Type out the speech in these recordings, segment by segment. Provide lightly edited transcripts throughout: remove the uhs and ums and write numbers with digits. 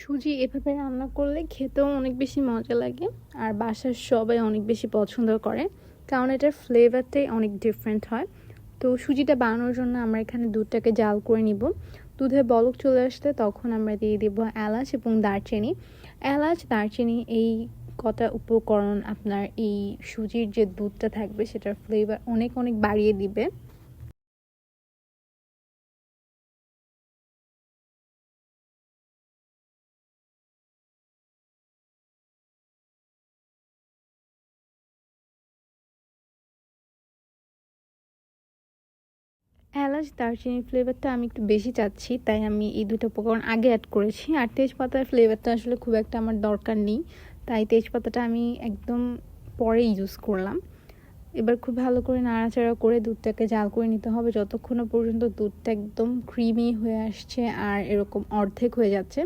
সুজি এভাবে রান্না করলে খেতেও অনেক বেশি মজা লাগে আর বাসার সবাই অনেক বেশি পছন্দ করে, কারণ এটার ফ্লেভারটাই অনেক ডিফারেন্ট হয়। তো সুজিটা বানানোর জন্য আমরা এখানে দুধটাকে জাল করে নিব। দুধে বলক চলে আসলে তখন আমরা দিয়ে দিব এলাচ এবং দারচিনি। এলাচ, দারচিনি এই কটা উপকরণ আপনার এই সুজির যে দুধটা থাকবে সেটার ফ্লেভার অনেক অনেক বাড়িয়ে দিবে। এলাচ, দারচিনির ফ্লেভারটা আমি একটু বেশি চাচ্ছি, তাই আমি এই দুটো উপকরণ আগে অ্যাড করেছি। আর তেজপাতার ফ্লেভারটা আসলে খুব একটা আমার দরকার নেই, তাই তেজপাতাটা আমি একদম পরে ইউজ করলাম। এবার খুব ভালো করে নাড়াচাড়া করে দুধটাকে জাল করে নিতে হবে যতক্ষণ না পর্যন্ত দুধটা একদম ক্রিমি হয়ে আসছে আর এরকম অর্ধেক হয়ে যাচ্ছে।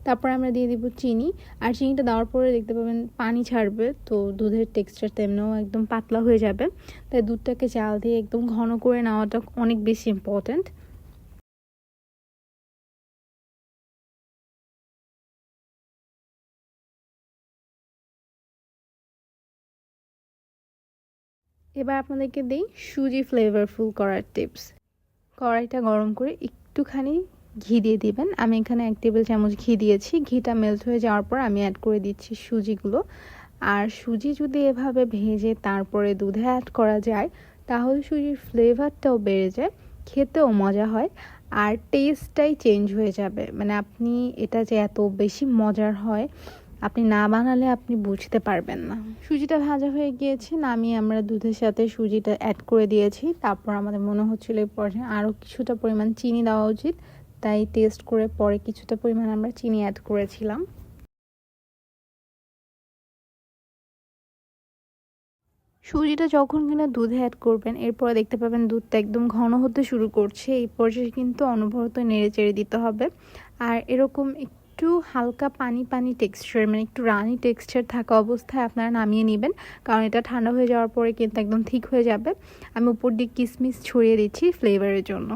তারপর আমরা দিয়ে দিব চিনি। আর চিনিটা দেওয়ার পরে দেখতে পাবেন পানি ছাড়বে, তো দুধের টেক্সচার তেমনিও একদম পাতলা হয়ে যাবে। তাই দুধটাকে জাল দিয়ে একদম ঘন করে নেওয়াটা অনেক বেশি ইম্পর্ট্যান্ট। এবার আপনাদেরকে দেই সুজি ফ্লেভারফুল করার টিপস। কড়াইটা গরম করে একটুখানি ঘি দিয়ে দিবেন। আমি এখানে 1 টেবিল চামচ ঘি দিয়েছি। ঘিটা মেল্ট হয়ে যাওয়ার পর আমি অ্যাড করে দিচ্ছি সুজিগুলো। আর সুজি যদি এভাবে ভেজে তারপরে দুধে অ্যাড করা যায় তাহলে সুজির ফ্লেভারটাও বেড়ে যায়, খেতেও মজা হয় আর টেস্টটাই চেঞ্জ হয়ে যাবে। মানে আপনি এটা যে এত বেশি মজার হয় আপনি না বানালে আপনি বুঝতে পারবেন না। সুজিটা ভাজা হয়ে গিয়েছে, নামিয়ে আমরা দুধের সাথে সুজিটা অ্যাড করে দিয়েছি। তারপর আমাদের মনে হচ্ছিল এই পর্যায়ে আরও কিছুটা পরিমাণ চিনি দেওয়া উচিত, তাই টেস্ট করে পরে কিছুটা পরিমাণ আমরা চিনি অ্যাড করেছিলাম। সুজিটা যখন কিনা দুধে অ্যাড করবেন এরপরে দেখতে পাবেন দুধটা একদম ঘন হতে শুরু করছে। এই পর্যায়ে কিন্তু অনবরত নেড়ে চেড়ে দিতে হবে। আর এরকম একটু হালকা পানি পানি টেক্সচার, মানে একটু রানি টেক্সচার থাকা অবস্থায় আপনারা নামিয়ে নেবেন, কারণ এটা ঠান্ডা হয়ে যাওয়ার পরে কিন্তু একদম ঠিক হয়ে যাবে। আমি উপর দিয়ে কিশমিশ ছড়িয়ে দিচ্ছি ফ্লেভারের জন্য।